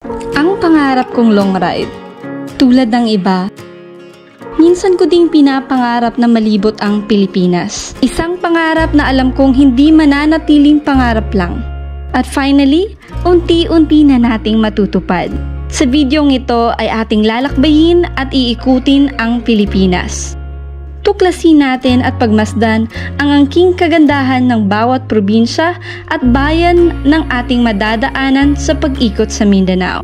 Ang pangarap kong long ride, tulad ng iba, minsan ko ding pinapangarap na malibot ang Pilipinas. Isang pangarap na alam kong hindi mananatiling pangarap lang. At finally, unti-unti na nating matutupad. Sa videong ito ay ating lalakbayin at iikutin ang Pilipinas. Tuklasin natin at pagmasdan ang angking kagandahan ng bawat probinsya at bayan ng ating madadaanan sa pag-ikot sa Mindanao.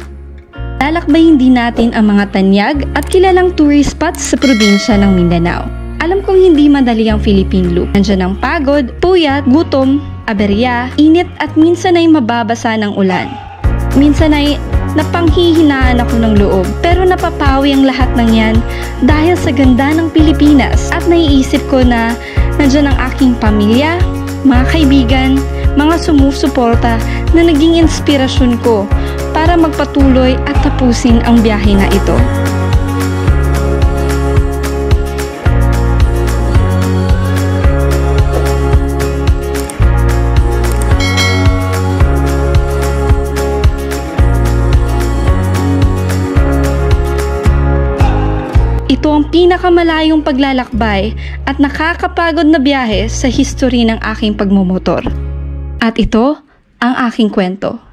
Lalakbayin din natin ang mga tanyag at kilalang tourist spots sa probinsya ng Mindanao. Alam kong hindi madali ang Philippine Loop. Nandiyan ang pagod, puyat, gutom, aberya, init at minsan ay mababasa ng ulan. Minsan ay napanghihinaan ako ng loob, pero napapawi ang lahat ng yan dahil sa ganda ng Pilipinas at naiisip ko na nandiyan ang aking pamilya, mga kaibigan, mga sumusuporta na naging inspirasyon ko para magpatuloy at tapusin ang biyahe na ito. Ito ang pinakamalayong paglalakbay at nakakapagod na biyahe sa history ng aking pagmumotor. At ito ang aking kwento.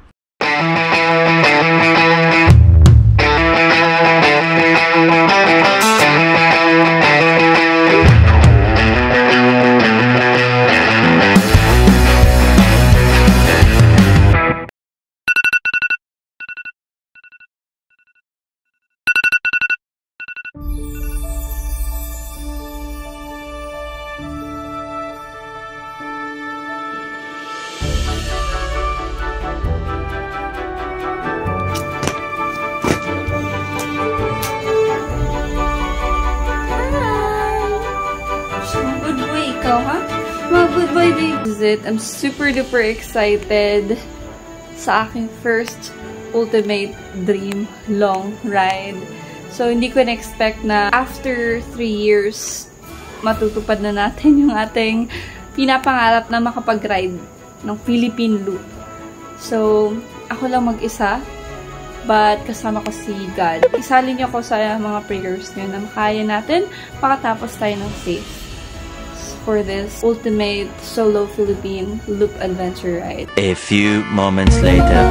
I'm super duper excited sa aking first ultimate dream long ride. So, hindi ko na-expect na after 3 years, matutupad na natin yung ating pinapangarap na makapag-ride ng Philippine Loop. So, ako lang mag-isa, but kasama ko si God. Isalin niyo ako sa mga prayers niyo na makaya natin makatapos tayo ng safe for this ultimate solo Philippine Loop adventure ride. A few moments later.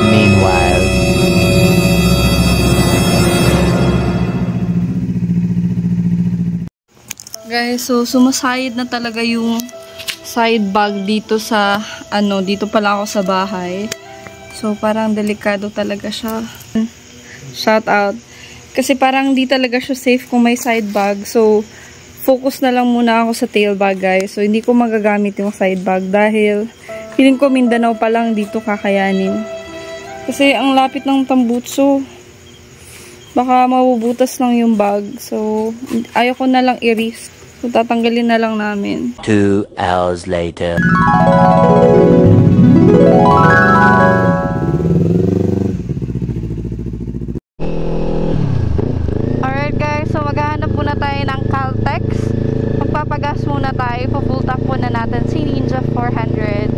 Meanwhile. Guys, so sumasayad na talaga yung side bag dito sa dito pala ako sa bahay. So parang delikado talaga siya. Shout out. Kasi parang di talaga siya safe kung may side bag. So, focus na lang muna ako sa tail bag, guys. So, hindi ko magagamit yung side bag dahil feeling ko Mindanao pa lang dito kakayanin. Kasi ang lapit ng Tambutso. Baka mabubutas lang yung bag. So, ayaw ko na lang i-risk. So, tatanggalin na lang namin. 2 hours later. Magpapagas muna tayo. Full tank muna natin si Ninja 400.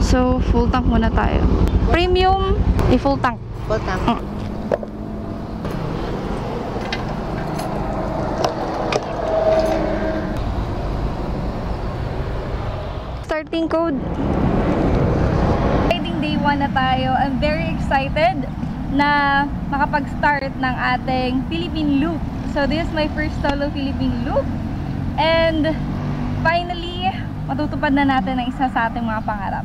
So, full tank muna tayo. Premium, full tank. Full tank. Starting code. Day 1 na tayo. I'm very excited na makapag-start ng ating Philippine Loop. So this is my first solo Philippine Loop. And finally, matutupad na natin ang isa sa ating mga pangarap.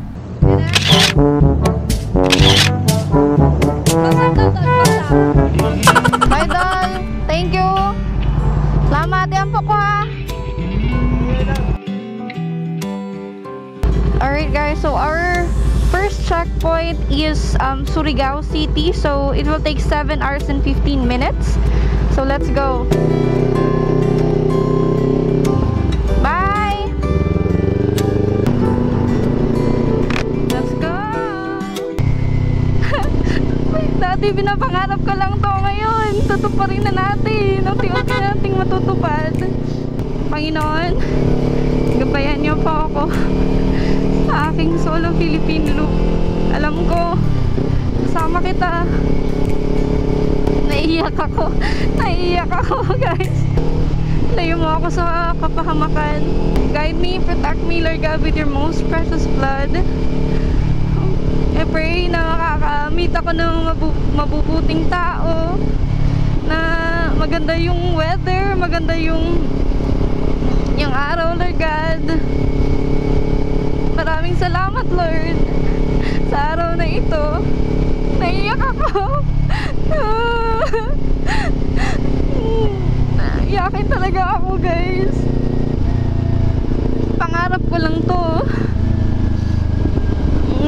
Idol, thank you. Salamat yan po ko ha. Alright guys, so our first checkpoint is Surigao City, so it will take 7 hours and 15 minutes. So let's go. Bye. Let's go. Dati binapangarap ko lang to ngayon. Tutuparin na natin. Unti-unti nating matutupad. Panginoon, gabayan niyo po ako sa aking solo Philippine loop. Alam ko, kasama kita. Naiiyak ako guys. Layo mo ako sa kapahamakan. Guide me, protect me, Lord God, with your most precious blood. I pray na makakamit ako ng mabubuting tao, na maganda yung weather, maganda yung araw, Lord God. Maraming salamat, Lord, sa araw na ito. Naiiyak ako. Iyakin talaga ako, guys. Pangarap ko lang to.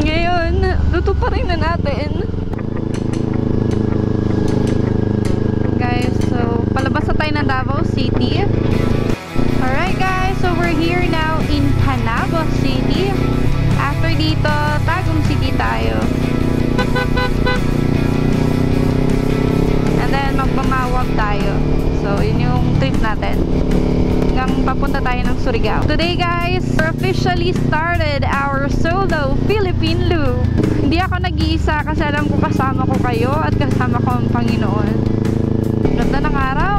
Ngayon, tutuparin na natin. Guys, so palabas na tayo ng Davao City. Alright guys, so we're here now in Panabo City. After dito, Tagum City tayo. And then magpamawag tayo. So yun yung trip natin. Hanggang papunta tayo ng Surigao. Today guys, we officially started our solo Philippine loop. Hindi ako nag-iisa kasi alam ko kasama ko kayo at kasama ko ang Panginoon. Ganda ng araw.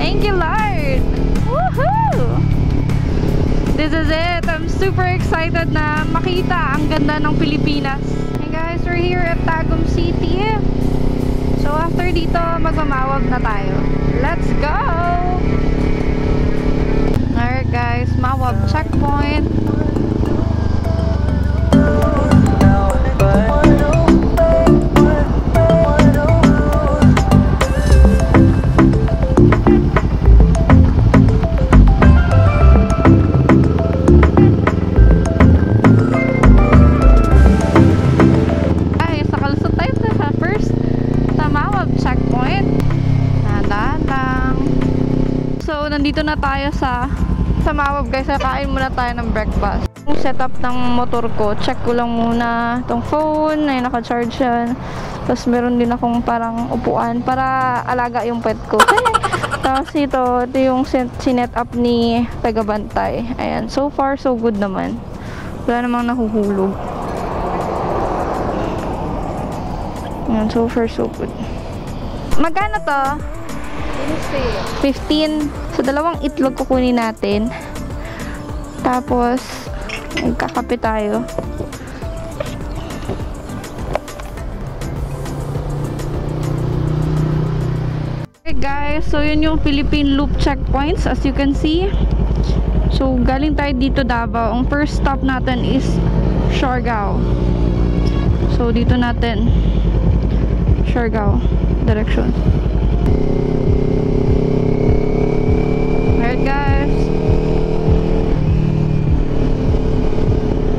Thank you, Lord! Woohoo! This is it. I'm super excited na makita ang ganda ng Pilipinas. Hey guys, we're here at Tagum City. So after dito, magmamawag na tayo. Let's go! Alright guys, Mawag checkpoint. Nandito na tayo sa Mawab guys. Kain muna tayo ng breakfast. Yung setup ng motor ko, check ko lang muna itong phone ay naka-charge yan. Tapos meron din akong parang upuan para alaga yung pet ko. Tapos ito yung sinet up ni tagabantay. Ayan, so far so good naman. Wala namang nahuhulog. Ayan, so far so good. Magkano to? 15. So, dalawang itlog kukunin natin. Tapos, magkakape tayo. Okay guys, so yun yung Philippine Loop checkpoints as you can see. So, galing tayo dito Davao. Ang first stop natin is Siargao. So, dito natin Siargao direction. Guys,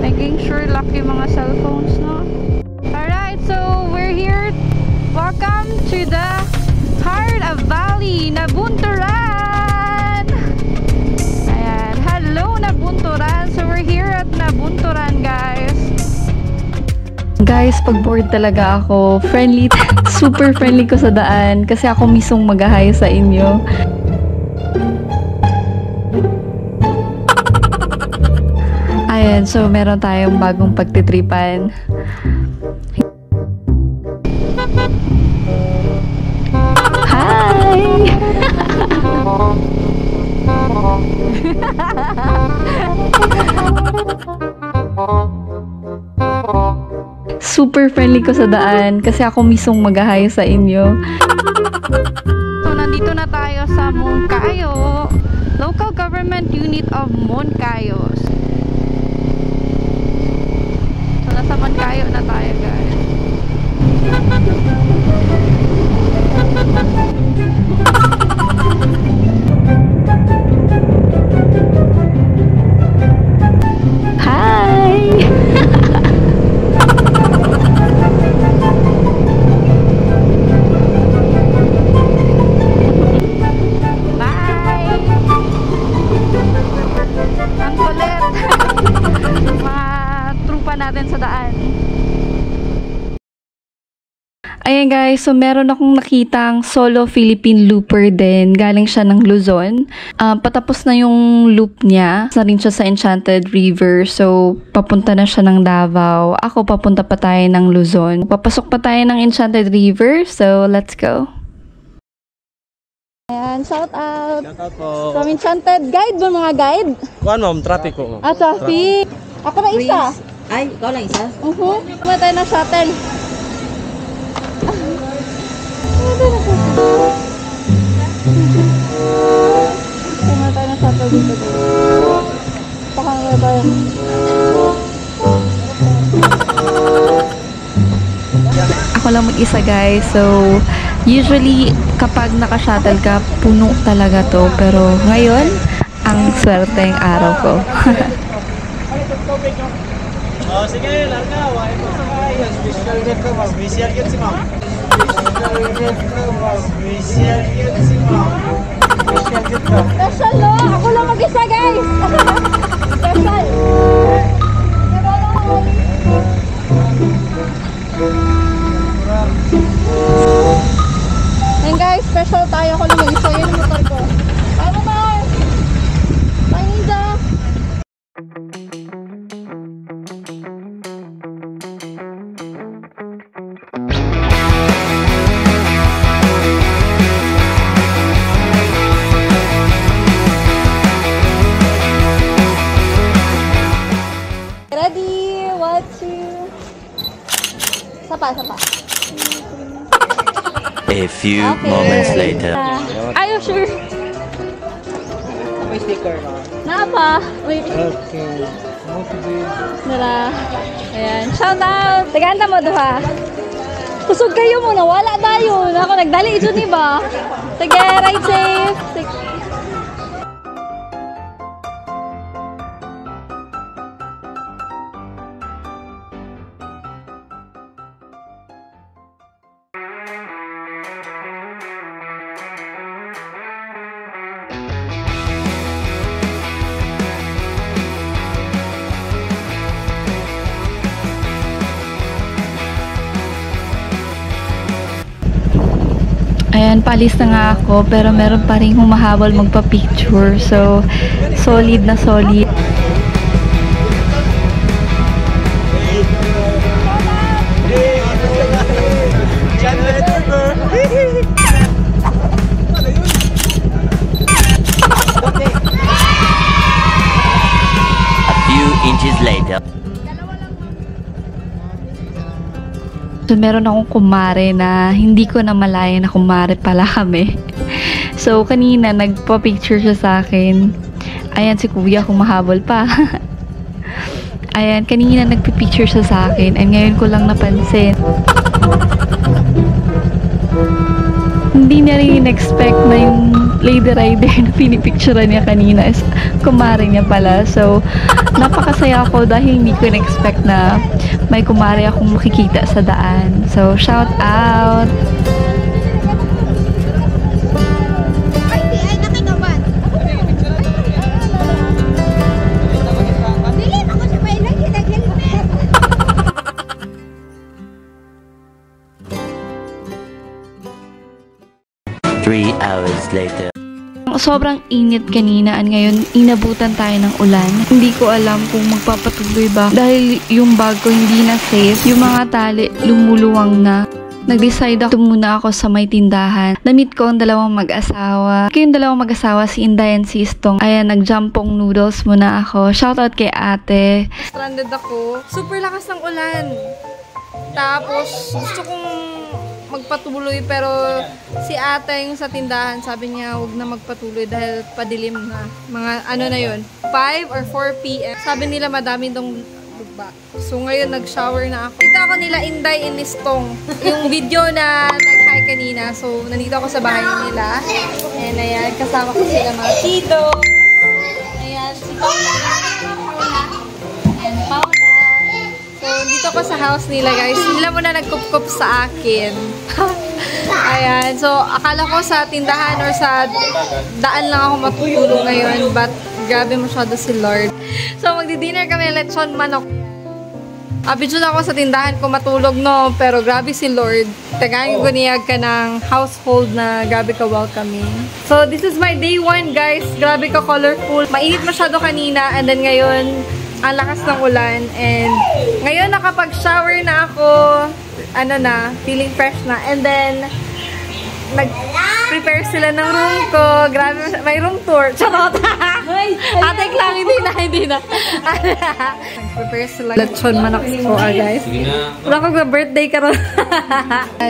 making sure lock yung mga cellphones, no? Alright, so we're here. Welcome to the heart of Valley, Nabunturan. Ayan, hello Nabunturan. So we're here at Nabunturan, guys. Guys, pag bored talaga ako, friendly, super friendly ko sa daan kasi ako mismong mag-hi sa inyo. Ayan, so meron tayong bagong pagtitripan. Hi! Super friendly ko sa daan kasi ako mismong mag-hi sa inyo. So, nandito na tayo sa Moncayo, Local Government Unit of Moncayo. Nasa Moncayo na tayo, guys. Natin sa daan. guys, so meron akong nakitang solo Philippine looper din. Galing siya ng Luzon. Patapos na yung loop niya. Na rin siya sa Enchanted River. So, papunta na siya ng Davao. Ako, papunta pa tayo ng Luzon. Papasok pa tayo ng Enchanted River. So, let's go. Ayan, shout out. Shout out po. From Enchanted. Guide ba mga guide? Kuan ma'am, traffic po. Traffic. Ako na isa. Ay, ikaw lang isa? Kumain tayo na shuttle. Kumain tayo na shuttle dito. Pakangin tayo. Ako lang mag-isa guys. So, usually kapag naka-shuttle ka, puno talaga to. Pero ngayon, ang swerte yung araw ko. Oh, sige, larga. Why mo sakay? Special gift ko, ma'am. Special gift si ma'am. Special gift ko, ma'am. Special gift si ma'am. Special gift ko. Special no? Ako lang mag-isa guys. Special. Ayan guys, special tayo. Ako lang mag-isa. Yun yung motor ko. Bye motor! Bye ninja! Ready? 1, 2. Sapa. A few moments later. Are you sure? May sticker na. Napa? Wait. Okay. Nara. Ayan. Shout out! Tagaanta mo duha. Kusog kayo muna. Wala tayo. Ako nagdali ito ni ba? Sige, ride safe. Ayan, palis na nga ako, pero meron pa rin humahabol magpa-picture. So, solid na solid. A few inches later. So, meron akong kumare na hindi ko na malaya na kumare pala kami. So, kanina nagpa-picture siya sa akin. Ayan, si kuya humahabol pa. Ayan, kanina nagpipicture siya sa akin. And ngayon ko lang napansin. Hindi niya rin expect na yung lady rider na pinipicturean niya kanina is kumare niya pala. So, napakasaya ako dahil hindi ko na-expect na may kumare akong makikita sa daan. So, shout out! Ay, di ay nakinawan. Dili, ako siya pa ilang helmet. 3 hours later. Sobrang init kanina at ngayon inabutan tayo ng ulan. Hindi ko alam kung magpapatuloy ba dahil yung bag ko hindi na safe. Yung mga tali lumuluwang na. Nag-decide ako muna ako sa may tindahan. Namit ko ang dalawang mag-asawa. Kayong dalawang mag-asawa, si Inday and si Istong. Ayan, nag-jampong noodles muna ako. Shoutout kay ate. Stranded ako. Super lakas ng ulan. Tapos, gusto kong magpatuloy pero si ate yung sa tindahan, sabi niya huwag na magpatuloy dahil padilim na. Mga ano na yun, 5 or 4 p.m. Sabi nila madami dong lugba. So ngayon nag-shower na ako. Kita ako nila Inday and Istong. Yung video na nag-hi kanina. So nandito ako sa bahay nila. And ayan, kasama ko sila mga tito. Ayan, si Paula. And Paula. So, dito ko sa house nila, guys. Sila muna nagkup-kup sa akin. Ayan. So, akala ko sa tindahan or sa daan lang ako matutulog ngayon. But, grabe masyado si Lord. So, magdi-dinner kami lechon manok. Abidyo na ako sa tindahan ko matulog, no? Pero grabe si Lord. Tagayin ko niyag ka ng household na grabe ka welcoming. So, this is my day 1, guys. Grabe ka colorful. Mainit masyado kanina. And then ngayon, ang lakas ng ulan. And ngayon, nakapag-shower na ako. Ano na, feeling fresh na. And then, nag-prepare sila ng room ko. Grabe, may room tour. Charot! Atek lang, hindi na. Nag-prepare sila. Lechon manok ko, guys. Wala ko na birthday ka ron.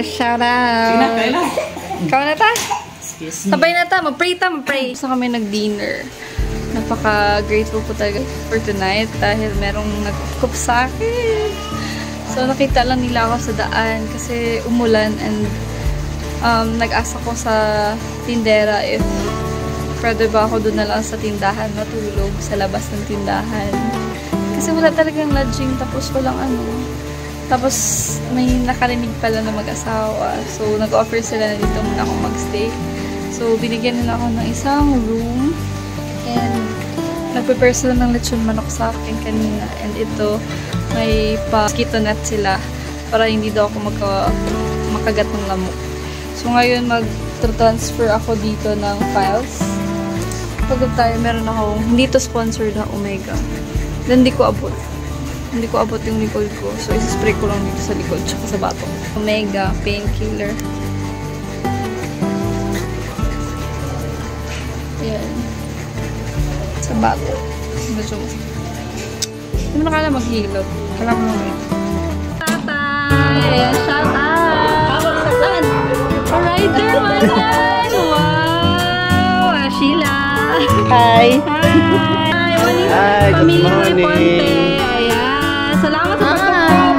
Shout out. Ikaw na ta? Sabay na ta. Mag-pray. So kami nag-dinner. Napaka-grateful po talaga for tonight dahil merong nag-cook sa akin. So nakita lang nila ako sa daan kasi umulan and nag-asa ko sa tindera if pwede ba ako doon na lang sa tindahan matulog sa labas ng tindahan. Kasi wala talagang lodging tapos walang ano. Tapos may nakarinig pala na mag-asawa. So nag-offer sila na dito muna ako mag-stay. So binigyan nila ako ng isang room and nag-prepare sila ng lechon manok sa akin kanina. And ito, may pa-mosquito net sila para hindi daw ako makagat ng lamok. So, ngayon, mag-transfer ako dito ng files. Pagod tayo, meron ako, hindi to sponsored na Omega. Then, hindi ko abot. Hindi ko abot yung likod ko. So, isi-spray ko lang dito sa likod, tsaka sa batok. Omega, painkiller. Ayan. Sa batok. Medyo masakit. Hindi mo na kala maghilot. Kala mo naman. Tatay! Ayan, shout out! Saan? Rider man! Wow! Sheila! Hi! Hi! Hi! Good Ponte! morning! Ayan! Salamat sa pagkakop!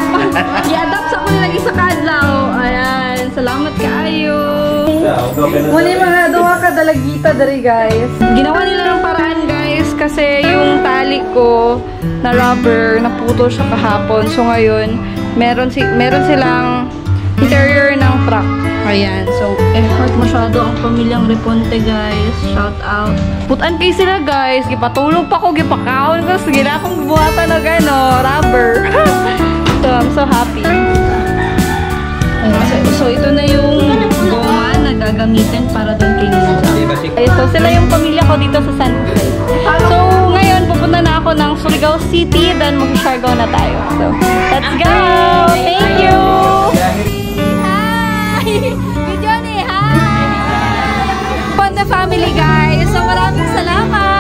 I-adapt sa kunin lagi sa kadlaw! Ayan! Salamat kaayo! Muli mga doha ka dalagita dari guys. Ginawa nila ng paraan guys kasi yung tali ko na rubber naputol siya kahapon. So ngayon, meron silang interior ng truck. Ayan. So, effort masyado ang pamilyang Reponte, guys. Shout out. Putan kayo sila, guys. Gipatulog pa ko, gipakaon ko. Sige na akong buhatan na gano, rubber. So, I'm so happy. Ayan. So, ito na yung goma na gagamitin para doon kay Ninja. Okay, so, sila yung pamilya ko dito sa San Jose. So, ngayon, pupunta na ako ng Surigao City. Then, mag-Siargao na tayo. So, let's go! Thank you! Good Johnny, hi! Ponte family guys, so maraming salamat!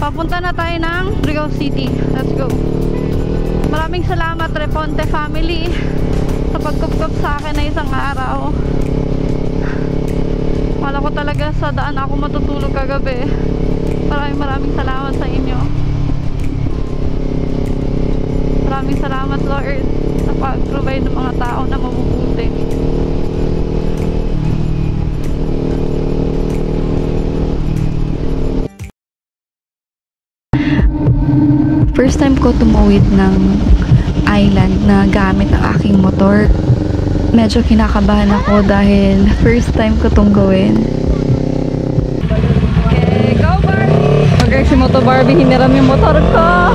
Papunta na tayo ng Surigao City. Let's go. Maraming salamat Reponte family sa pagkup-kup sa akin na isang araw. Wala ko talaga sa daan ako matutulog kagabi. Maraming salamat sa inyo. Maraming salamat Lord sa pag-provide ng mga tao na mabubuti. First time ko tumawid ng island na gamit ang aking motor. Medyo kinakabahan ako dahil first time ko itong gawin. Okay, go Barbie! Okay, si Moto Barbie, hiniram yung motor ko!